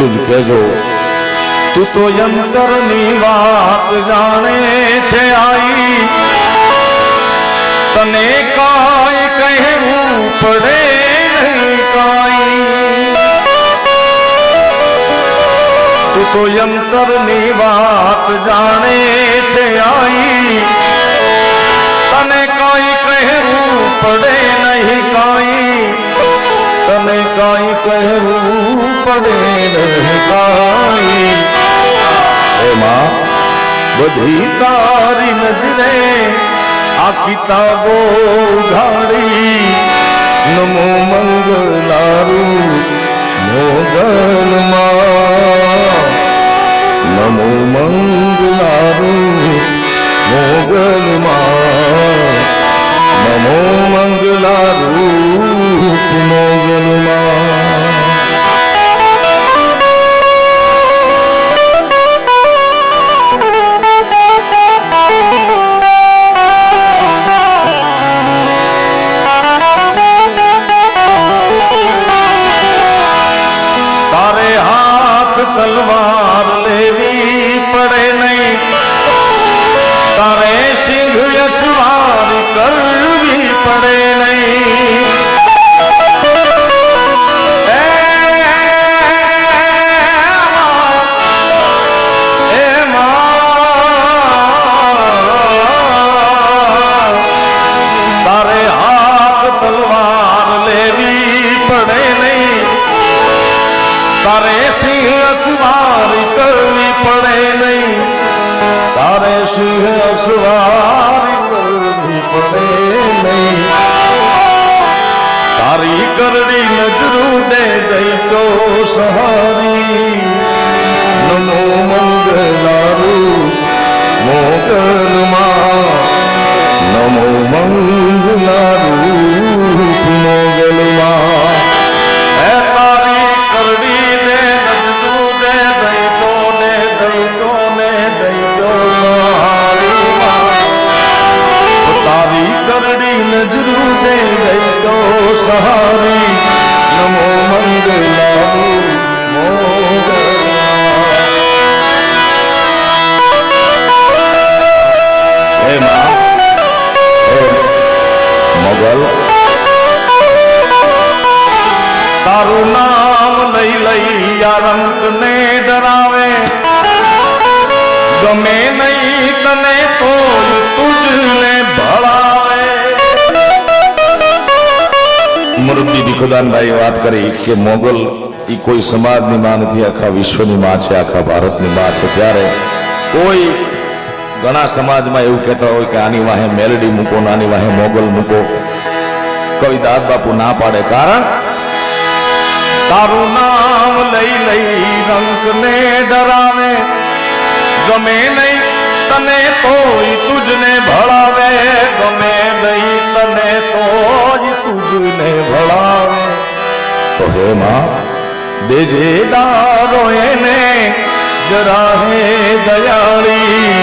એટલું જ કહેજો, તું તો અંતરની વાત જાણે છે આઈ, તને કાંઈ કહેવું પડે નહીં કાંઈ. તું તો અંતરની વાત જાણે છે આઈ, તને કાંઈ કહેવું પડે નહીં કાંઈ, તને કાંઈ કહેવું પડે નહીં કાંઈ. એમાં બધી તારી નજરે આ કિતાબો ઉઘાડી, નમો મંગલારું મોગલમાં, નમો મંગલારું મોગલમાં, નમો મંગલારું મોગલમાં. તારે હાથ તલવાર લેવી પડે નહીં, તારે સિંહ સવાર કરવી પડે નહીં. તારે હાથ તલવાર લેવી પડે નહીં, તારે સિંહ સવાર કરવી પડે નહીં, તારે સિંહ સવાર કરવી પડે નહીં. તારી કરડી નજરું દે દઈ તો સહારી, નમો મંગલારું મોગલમાં, નમો મંગલારું મોગલમાં. તારી કરડી દે નજરું દે દઈ તો ને દઈ તો ને દઈ તો સહારી, તારી કરડી નજરું દે દઈ તો સહારી, નમો મંગલારું મોગલમાં. હે માં, હે મોગલ, તારું નામ લઈ લઈ આ રંકને ડરાવે, ગમે નહીં તને તો તુજને ભળાવે. મુરબ્બી ભીખુદાનભાઈ વાત કરી કે મોગલ એ કોઈ સમાજની માં નથી, આખા વિશ્વની માં છે, આખા ભારતની માં છે. ત્યારે કોઈ ઘણા સમાજમાં એવું કહેતા હોય કે આની વાહે મેલડી મૂકો, આની વાહે મોગલ મૂકો. કવિ દાદ બાપુ ના પાડે, કારણ તારું નામ લઈ લઈ રંકને ડરાવે, ગમે નહીં તને તોય તુજને ભળાવે, ગમે નહીં તને તોય તુજને ભળાવે. તો હે માં, દેજે ડારો એને જરા હે દયાળી,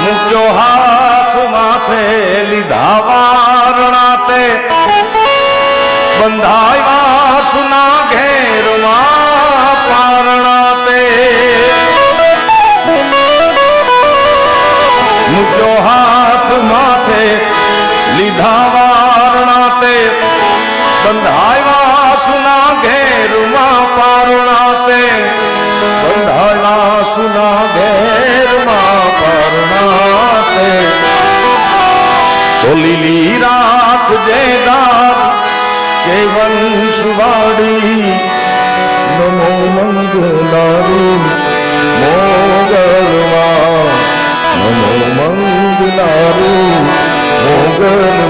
મૂક્યો હાથ માથે લીધા વારણાતે, બંધાયા સુના ઘેરમાં પારણાતે. મૂક્યો હાથ માથે લીધા વારણાતે, બંધાયા સુના ઘેરમાં પારણાતે, બંધાયા સુના ઘેરમાં પારણાતે. તો લીલી રાખજે દાદ કે વંશવાડી, નમો મંગલારું મોગલમાં, નમો મંગલારું મોગલમાં.